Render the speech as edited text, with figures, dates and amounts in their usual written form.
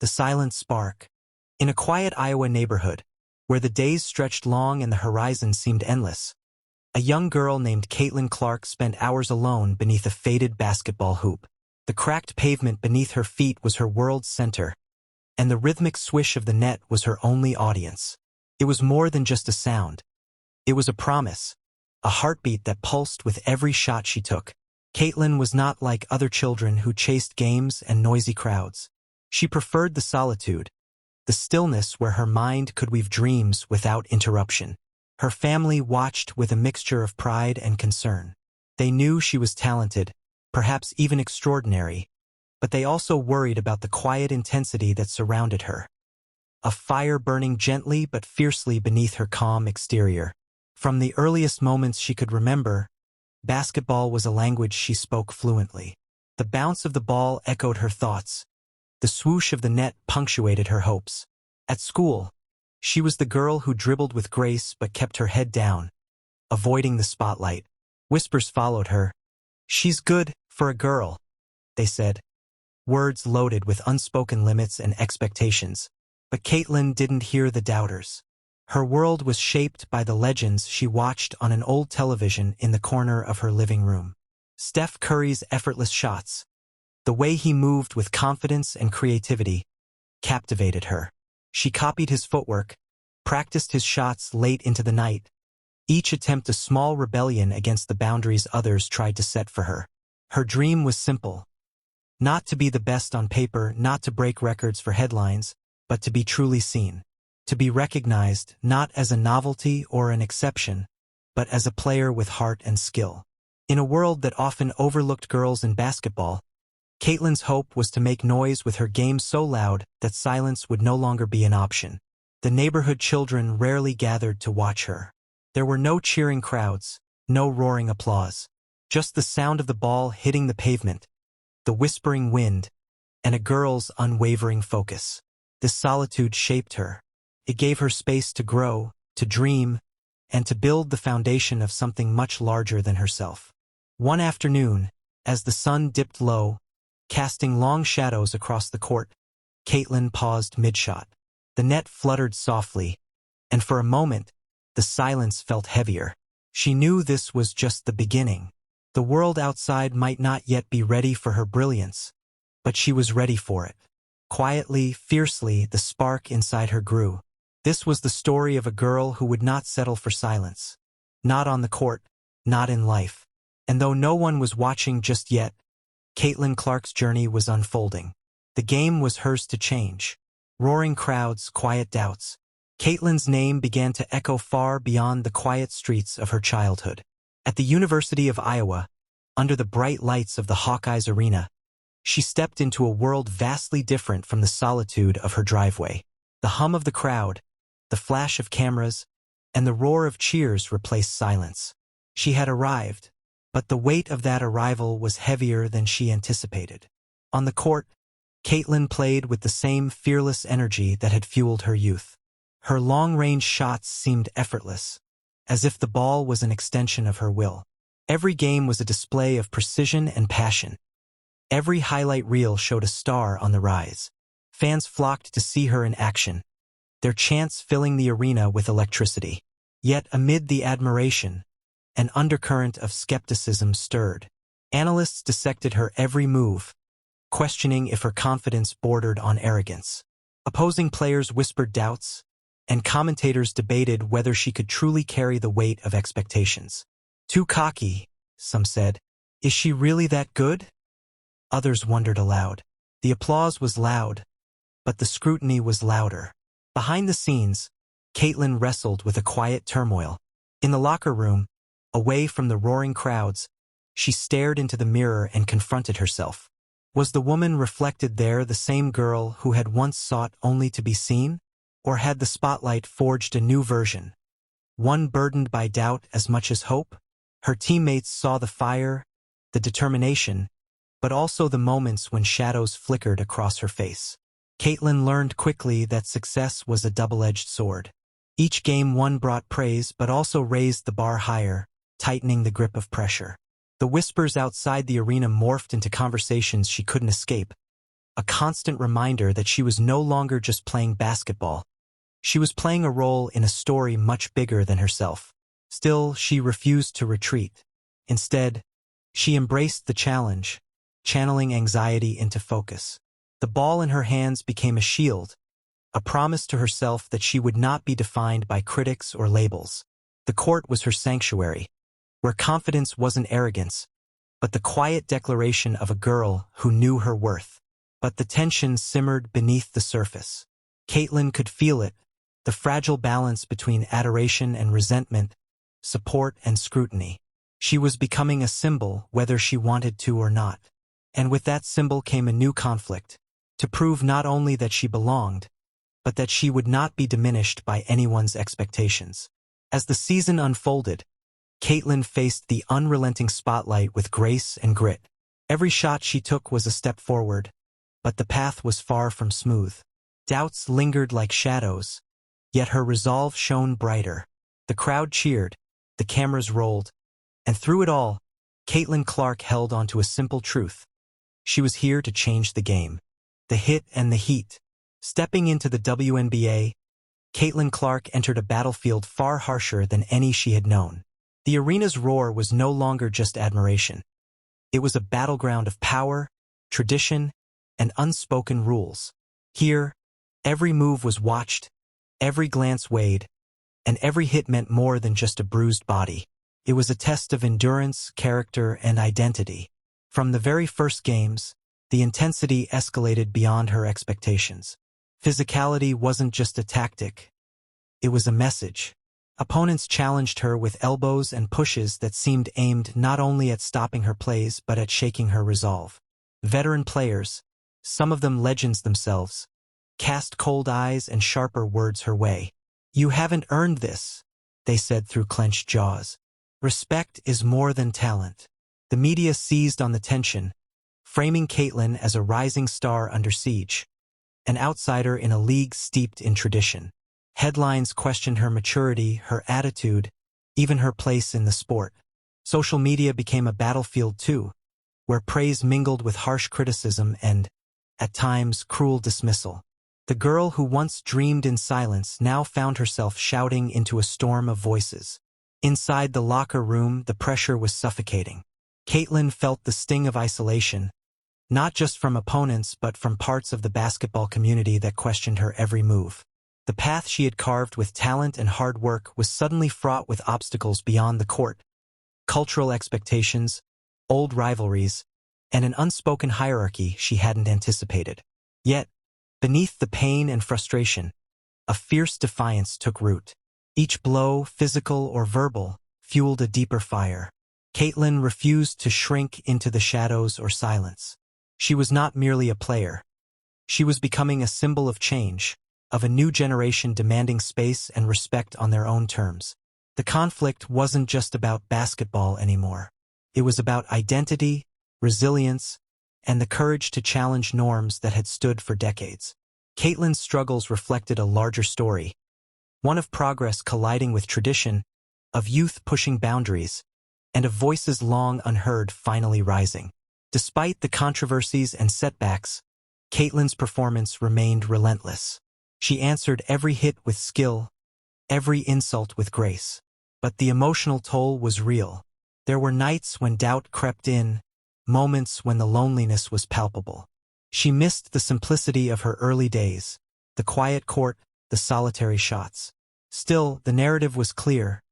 the silent spark. In a quiet Iowa neighborhood, where the days stretched long and the horizon seemed endless, a young girl named Caitlin Clark spent hours alone beneath a faded basketball hoop. The cracked pavement beneath her feet was her world's center, and the rhythmic swish of the net was her only audience. It was more than just a sound. It was a promise, a heartbeat that pulsed with every shot she took. Caitlin was not like other children who chased games and noisy crowds. She preferred the solitude, the stillness where her mind could weave dreams without interruption. Her family watched with a mixture of pride and concern. They knew she was talented, perhaps even extraordinary, but they also worried about the quiet intensity that surrounded her. A fire burning gently but fiercely beneath her calm exterior. From the earliest moments she could remember, basketball was a language she spoke fluently. The bounce of the ball echoed her thoughts. The swoosh of the net punctuated her hopes. At school, she was the girl who dribbled with grace but kept her head down, avoiding the spotlight. Whispers followed her. "She's good for a girl," they said. Words loaded with unspoken limits and expectations. But Caitlin didn't hear the doubters. Her world was shaped by the legends she watched on an old television in the corner of her living room. Steph Curry's effortless shots, the way he moved with confidence and creativity, captivated her. She copied his footwork, practiced his shots late into the night, each attempt a small rebellion against the boundaries others tried to set for her. Her dream was simple. Not to be the best on paper, not to break records for headlines, but to be truly seen. To be recognized not as a novelty or an exception, but as a player with heart and skill. In a world that often overlooked girls in basketball, Caitlin's hope was to make noise with her game so loud that silence would no longer be an option. The neighborhood children rarely gathered to watch her. There were no cheering crowds, no roaring applause, just the sound of the ball hitting the pavement, the whispering wind, and a girl's unwavering focus. This solitude shaped her. It gave her space to grow, to dream, and to build the foundation of something much larger than herself. One afternoon, as the sun dipped low, casting long shadows across the court, Caitlin paused mid-shot. The net fluttered softly, and for a moment, the silence felt heavier. She knew this was just the beginning. The world outside might not yet be ready for her brilliance, but she was ready for it. Quietly, fiercely, the spark inside her grew. This was the story of a girl who would not settle for silence. Not on the court, not in life. And though no one was watching just yet, Caitlin Clark's journey was unfolding. The game was hers to change. Roaring crowds, quiet doubts. Caitlin's name began to echo far beyond the quiet streets of her childhood. At the University of Iowa, under the bright lights of the Hawkeyes Arena, she stepped into a world vastly different from the solitude of her driveway. The hum of the crowd, the flash of cameras, and the roar of cheers replaced silence. She had arrived, but the weight of that arrival was heavier than she anticipated. On the court, Caitlin played with the same fearless energy that had fueled her youth. Her long-range shots seemed effortless, as if the ball was an extension of her will. Every game was a display of precision and passion. Every highlight reel showed a star on the rise. Fans flocked to see her in action, their chants filling the arena with electricity. Yet amid the admiration, an undercurrent of skepticism stirred. Analysts dissected her every move, questioning if her confidence bordered on arrogance. Opposing players whispered doubts, and commentators debated whether she could truly carry the weight of expectations. Too cocky, some said. Is she really that good? Others wondered aloud. The applause was loud, but the scrutiny was louder. Behind the scenes, Caitlin wrestled with a quiet turmoil. In the locker room, away from the roaring crowds, she stared into the mirror and confronted herself. Was the woman reflected there the same girl who had once sought only to be seen? Or had the spotlight forged a new version, one burdened by doubt as much as hope? Her teammates saw the fire, the determination, but also the moments when shadows flickered across her face. Caitlin learned quickly that success was a double-edged sword. Each game won brought praise but also raised the bar higher, tightening the grip of pressure. The whispers outside the arena morphed into conversations she couldn't escape. a constant reminder that she was no longer just playing basketball. She was playing a role in a story much bigger than herself. Still, she refused to retreat. Instead, she embraced the challenge, channeling anxiety into focus. The ball in her hands became a shield, a promise to herself that she would not be defined by critics or labels. The court was her sanctuary, where confidence wasn't arrogance, but the quiet declaration of a girl who knew her worth. But the tension simmered beneath the surface. Caitlin could feel it, the fragile balance between adoration and resentment, support and scrutiny. She was becoming a symbol whether she wanted to or not. And with that symbol came a new conflict, to prove not only that she belonged, but that she would not be diminished by anyone's expectations. As the season unfolded, Caitlin faced the unrelenting spotlight with grace and grit. Every shot she took was a step forward, but the path was far from smooth. Doubts lingered like shadows, yet her resolve shone brighter. The crowd cheered, the cameras rolled, and through it all, Caitlin Clark held onto a simple truth. She was here to change the game. The hit and the heat. Stepping into the WNBA, Caitlin Clark entered a battlefield far harsher than any she had known. The arena's roar was no longer just admiration. It was a battleground of power, tradition, and unspoken rules. Here, every move was watched, every glance weighed, and every hit meant more than just a bruised body. It was a test of endurance, character, and identity. From the very first games, the intensity escalated beyond her expectations. Physicality wasn't just a tactic, it was a message. Opponents challenged her with elbows and pushes that seemed aimed not only at stopping her plays but at shaking her resolve. Veteran players, some of them legends themselves, cast cold eyes and sharper words her way. "You haven't earned this," they said through clenched jaws. "Respect is more than talent." The media seized on the tension, framing Caitlin as a rising star under siege, an outsider in a league steeped in tradition. Headlines questioned her maturity, her attitude, even her place in the sport. Social media became a battlefield too, where praise mingled with harsh criticism and, at times, cruel dismissal. The girl who once dreamed in silence now found herself shouting into a storm of voices. Inside the locker room, the pressure was suffocating. Caitlin felt the sting of isolation, not just from opponents but from parts of the basketball community that questioned her every move. The path she had carved with talent and hard work was suddenly fraught with obstacles beyond the court. Cultural expectations, old rivalries, and an unspoken hierarchy she hadn't anticipated. Yet, beneath the pain and frustration, a fierce defiance took root. Each blow, physical or verbal, fueled a deeper fire. Caitlin refused to shrink into the shadows or silence. She was not merely a player. She was becoming a symbol of change, of a new generation demanding space and respect on their own terms. The conflict wasn't just about basketball anymore. It was about identity, resilience, and the courage to challenge norms that had stood for decades. Caitlin's struggles reflected a larger story, one of progress colliding with tradition, of youth pushing boundaries, and of voices long unheard finally rising. Despite the controversies and setbacks, Caitlin's performance remained relentless. She answered every hit with skill, every insult with grace. But the emotional toll was real. There were nights when doubt crept in, moments when the loneliness was palpable. She missed the simplicity of her early days, the quiet court, the solitary shots. Still, the narrative was clear.